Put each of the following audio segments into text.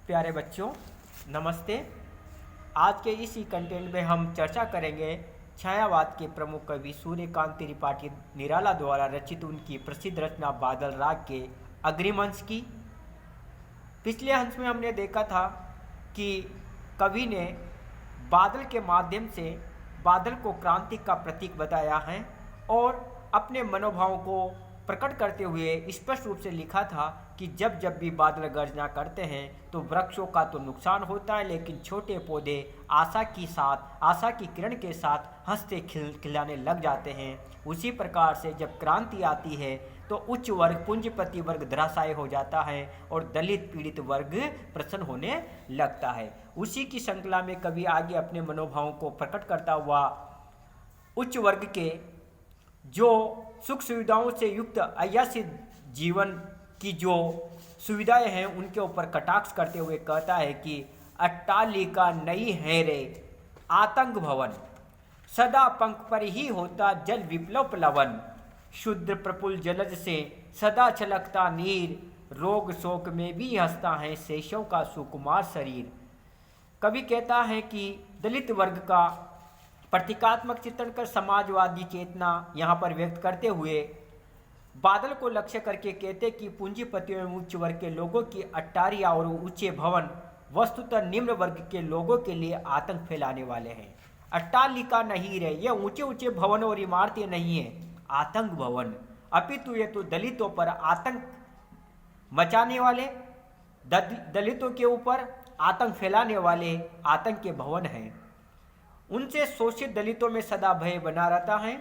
प्यारे बच्चों, नमस्ते। आज के इसी कंटेंट में हम चर्चा करेंगे छायावाद के प्रमुख कवि सूर्यकांत त्रिपाठी निराला द्वारा रचित उनकी प्रसिद्ध रचना बादल राग के अग्रिम अंश की। पिछले अंश में हमने देखा था कि कवि ने बादल के माध्यम से बादल को क्रांति का प्रतीक बताया है और अपने मनोभावों को प्रकट करते हुए स्पष्ट रूप से लिखा था कि जब जब भी बादल गर्जना करते हैं तो वृक्षों का तो नुकसान होता है, लेकिन छोटे पौधे आशा की किरण के साथ हंसते खिलाने लग जाते हैं। उसी प्रकार से जब क्रांति आती है तो उच्च वर्ग पूंजीपति वर्ग धराशायी हो जाता है और दलित पीड़ित वर्ग प्रसन्न होने लगता है। उसी की श्रृंखला में कवि आगे अपने मनोभावों को प्रकट करता हुआ उच्च वर्ग के जो सुख सुविधाओं से युक्त अय्यासी जीवन की जो सुविधाएं हैं उनके ऊपर कटाक्ष करते हुए कहता है कि अट्टालिका नई है रे आतंक भवन, सदा पंख पर ही होता जल विप्लव प्लवन, शुद्र प्रफुल्ल जलज से सदा छलकता नीर, रोग शोक में भी हंसता है शेषव का सुकुमार शरीर। कवि कहता है कि दलित वर्ग का प्रतीकात्मक चित्रण कर समाजवादी चेतना यहाँ पर व्यक्त करते हुए बादल को लक्ष्य करके कहते कि पूंजीपतियों एवं उच्च वर्ग के लोगों की अट्टारियां और ऊंचे भवन वस्तुतः निम्न वर्ग के लोगों के लिए आतंक फैलाने वाले हैं। अट्टालिका नहीं रहे, ये ऊंचे ऊंचे भवन और इमारतें नहीं है, आतंक भवन, अपितु ये तो दलितों पर आतंक मचाने वाले, दलितों के ऊपर आतंक फैलाने वाले आतंक के भवन हैं। उनसे शोषित दलितों में सदा भय बना रहता है।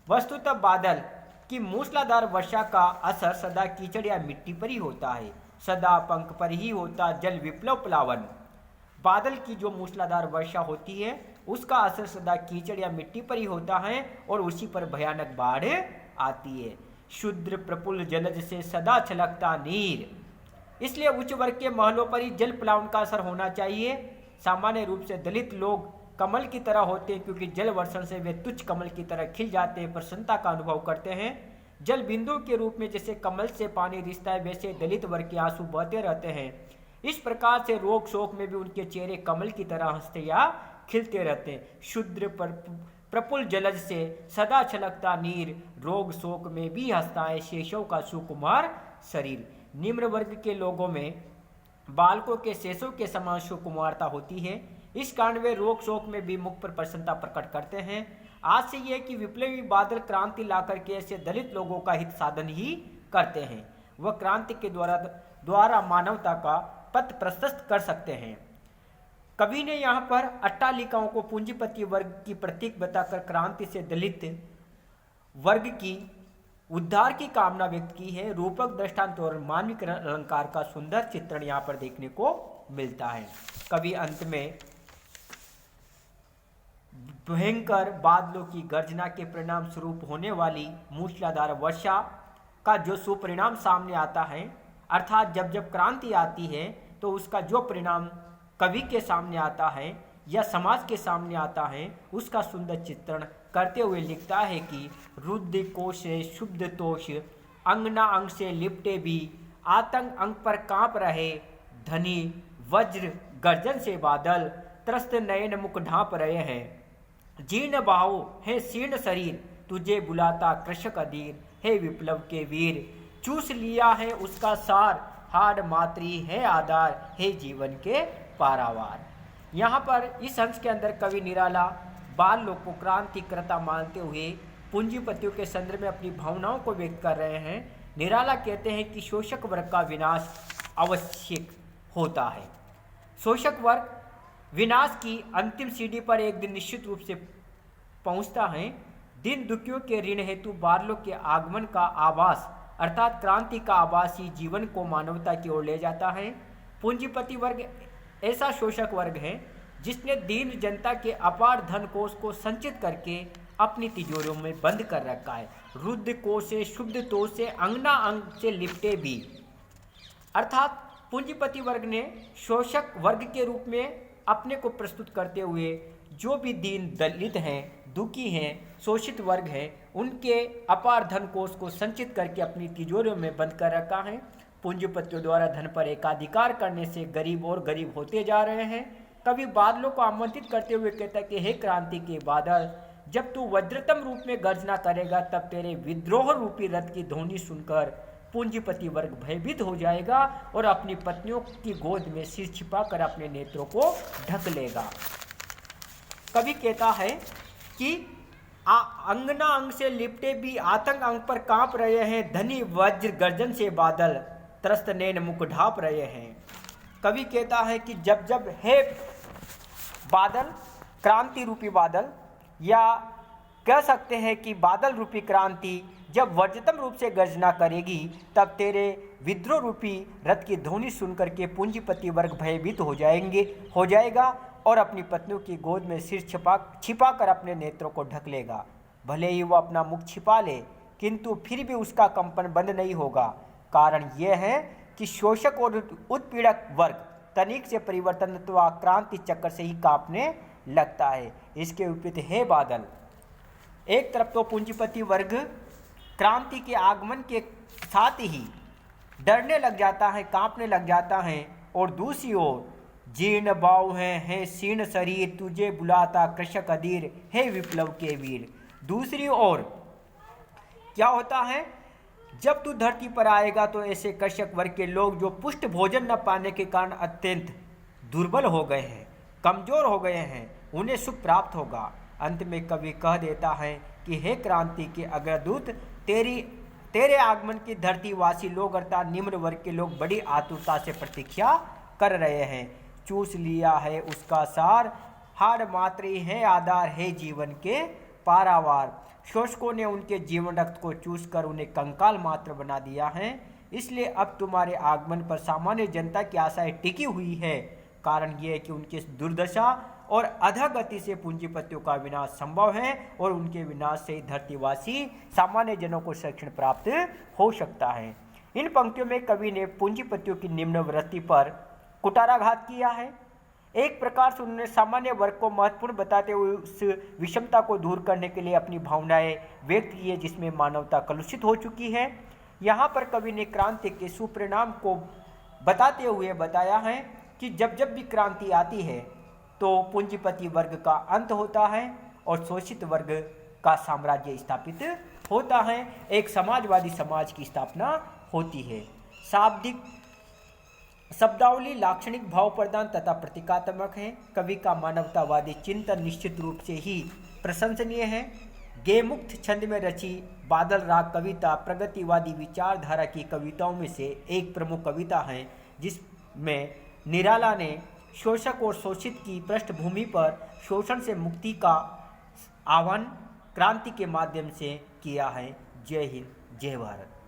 वस्तुतः बादल की मूसलाधार वर्षा का असर सदा कीचड़ या मिट्टी पर ही होता है, सदा पंख पर ही होता जल विप्लव प्लावन। बादल की जो मूसलाधार वर्षा होती है उसका असर सदा कीचड़ या मिट्टी पर ही होता है और उसी पर भयानक बाढ़ आती है। शुद्र प्रफुल्ल जलज से सदा छलकता नीर, इसलिए उच्च वर्ग के महलों पर ही जल प्लावन का असर होना चाहिए। सामान्य रूप से दलित लोग कमल की तरह होते हैं, क्योंकि जल वर्षण से वे तुच्छ कमल की तरह खिल जाते हैं, प्रसन्नता का अनुभव करते हैं। जल बिंदु के रूप में जैसे कमल से पानी रिसता है, वैसे दलित वर्ग के आंसू बहते रहते हैं। इस प्रकार से रोग शोक में भी उनके चेहरे कमल की तरह हंसते या खिलते रहते हैं। शुद्र प्रफुल्ल जलज से सदा छलकता नीर, रोग शोक में भी हंसता है शेषव का सुकुमार शरीर। निम्न वर्ग के लोगों में बालकों के शेषों के समान सुकुमारता होती है, इस कारण वे रोग शोक में भी मुख पर प्रसन्नता प्रकट करते हैं। आज से यह कि विप्लवी बादल क्रांति लाकर के ऐसे दलित लोगों का हित साधन ही करते हैं, वह क्रांति के द्वारा मानवता का पथ प्रशस्त कर सकते हैं। कवि ने यहाँ पर अट्टालिकाओं को पूंजीपति वर्ग की प्रतीक बताकर क्रांति से दलित वर्ग की उद्धार की कामना व्यक्त की है। रूपक दृष्टांत और मानविक अलंकार का सुंदर चित्रण यहाँ पर देखने को मिलता है। कवि अंत में भयंकर बादलों की गर्जना के परिणाम स्वरूप होने वाली मूसलाधार वर्षा का जो सुपरिणाम सामने आता है, अर्थात जब जब क्रांति आती है तो उसका जो परिणाम कवि के सामने आता है या समाज के सामने आता है, उसका सुंदर चित्रण करते हुए लिखता है कि रुद्र कोश शुद्ध तोष अंगना अंग से लिपटे भी, आतंक अंग पर कांप रहे धनी, वज्र गर्जन से बादल त्रस्त नयन मुख ढांप रहे हैं। जीर्ण बाहु है शीर्ण शरीर, तुझे बुलाता कृषक अधीर, हे विप्लव के वीर, चूस लिया है उसका सार, हाड मातृ है आधार, हे जीवन के पारावार। यहाँ पर इस अंश के अंदर कवि निराला बाल लोग को क्रांतिकर्ता मानते हुए पूंजीपतियों के संदर्भ में अपनी भावनाओं को व्यक्त कर रहे हैं। निराला कहते हैं कि शोषक वर्ग का विनाश आवश्यक होता है। शोषक वर्ग विनाश की अंतिम सीढ़ी पर एक दिन निश्चित रूप से पहुंचता है। दिन दुखियों के ऋण हेतु बादलों के आगमन का आभास अर्थात क्रांति का आभास ही जीवन को मानवता की ओर ले जाता है। पूंजीपति वर्ग ऐसा शोषक वर्ग है जिसने दीन जनता के अपार धन कोष को संचित करके अपनी तिजोरियों में बंद कर रखा है। रुद्र कोष से शुद्ध तोष से अंगना अंग से लिपटे भी, अर्थात पूंजीपति वर्ग ने शोषक वर्ग के रूप में अपने को प्रस्तुत करते हुए जो भी दीन दलित हैं, दुखी हैं, शोषित वर्ग हैं, उनके अपार धन कोष को संचित करके अपनी तिजोरियों में बंद कर रखा है। पूंजीपतियों द्वारा धन पर एकाधिकार करने से गरीब और गरीब होते जा रहे हैं। कवि बादलों को आमंत्रित करते हुए कहता है कि हे क्रांति के बादल, जब तू वज्रतम रूप में गर्जना करेगा तब तेरे विद्रोह रूपी रथ की ध्वनि सुनकर पूंजीपति वर्ग भयभीत हो जाएगा और अपनी पत्नियों की गोद में सिर छिपाकर अपने नेत्रों को ढक लेगा। कवि कहता है कि अंगना अंग से लिपटे भी आतंक अंग पर कांप रहे हैं, धनी वज्र गर्जन से बादल त्रस्त नैन मुख ढाप रहे हैं। कवि कहता है कि जब जब हे बादल, क्रांति रूपी बादल, या कह सकते हैं कि बादल रूपी क्रांति जब वज्रतम रूप से गर्जना करेगी तब तेरे विद्रोह रूपी रथ की ध्वनि सुनकर के पूंजीपति वर्ग भयभीत हो जाएगा और अपनी पत्नियों की गोद में सिर छिपा कर अपने नेत्रों को ढक लेगा। भले ही वो अपना मुख छिपा ले, किंतु फिर भी उसका कंपन बंद नहीं होगा। कारण यह है कि शोषक और उत्पीड़क वर्ग तनिक से परिवर्तन अथवा क्रांति चक्कर से ही कांपने लगता है। इसके विपरीत है बादल, एक तरफ तो पूंजीपति वर्ग क्रांति के आगमन के साथ ही डरने लग जाता है, कांपने लग जाता है, और दूसरी ओर जीर्ण भाव है शीर्ण शरीर, तुझे बुलाता कृषक अधीर, हे विप्लव के वीर। दूसरी ओर क्या होता है, जब तू धरती पर आएगा तो ऐसे कृषक वर्ग के लोग जो पुष्ट भोजन न पाने के कारण अत्यंत दुर्बल हो गए हैं, कमजोर हो गए हैं, उन्हें सुख प्राप्त होगा। अंत में कवि कह देता है कि हे क्रांति के अग्रदूत, तेरे आगमन की धरतीवासी लोग अर्थात निम्न वर्ग के लोग बड़ी आतुरता से प्रतीक्षा कर रहे हैं। चूस लिया है उसका सार, हाड़ मात्र ही है आधार, है जीवन के पारावार। शोषकों ने उनके जीवन रक्त को चूस कर उन्हें कंकाल मात्र बना दिया है। इसलिए अब तुम्हारे आगमन पर सामान्य जनता की आशाएं टिकी हुई है। कारण यह है कि उनकी दुर्दशा और अधोगति से पूंजीपतियों का विनाश संभव है और उनके विनाश से ही धरतीवासी सामान्य जनों को संरक्षण प्राप्त हो सकता है। इन पंक्तियों में कवि ने पूंजीपतियों की निम्न वृत्ति पर कुटाराघात किया है। एक प्रकार से उन्होंने सामान्य वर्ग को महत्वपूर्ण बताते हुए उस विषमता को दूर करने के लिए अपनी भावनाएं व्यक्त की है जिसमें मानवता कलुषित हो चुकी है। यहाँ पर कवि ने क्रांति के सुपरिणाम को बताते हुए बताया है कि जब जब भी क्रांति आती है तो पूंजीपति वर्ग का अंत होता है और शोषित वर्ग का साम्राज्य स्थापित होता है, एक समाजवादी समाज की स्थापना होती है। शाब्दिक शब्दावली लाक्षणिक भाव प्रदान तथा प्रतीकात्मक है। कवि का मानवतावादी चिंतन निश्चित रूप से ही प्रशंसनीय है। गेमुक्त छंद में रची बादल राग कविता प्रगतिवादी विचारधारा की कविताओं में से एक प्रमुख कविता है, जिसमें निराला ने शोषक और शोषित की पृष्ठभूमि पर शोषण से मुक्ति का आह्वान क्रांति के माध्यम से किया है। जय हिंद, जय भारत।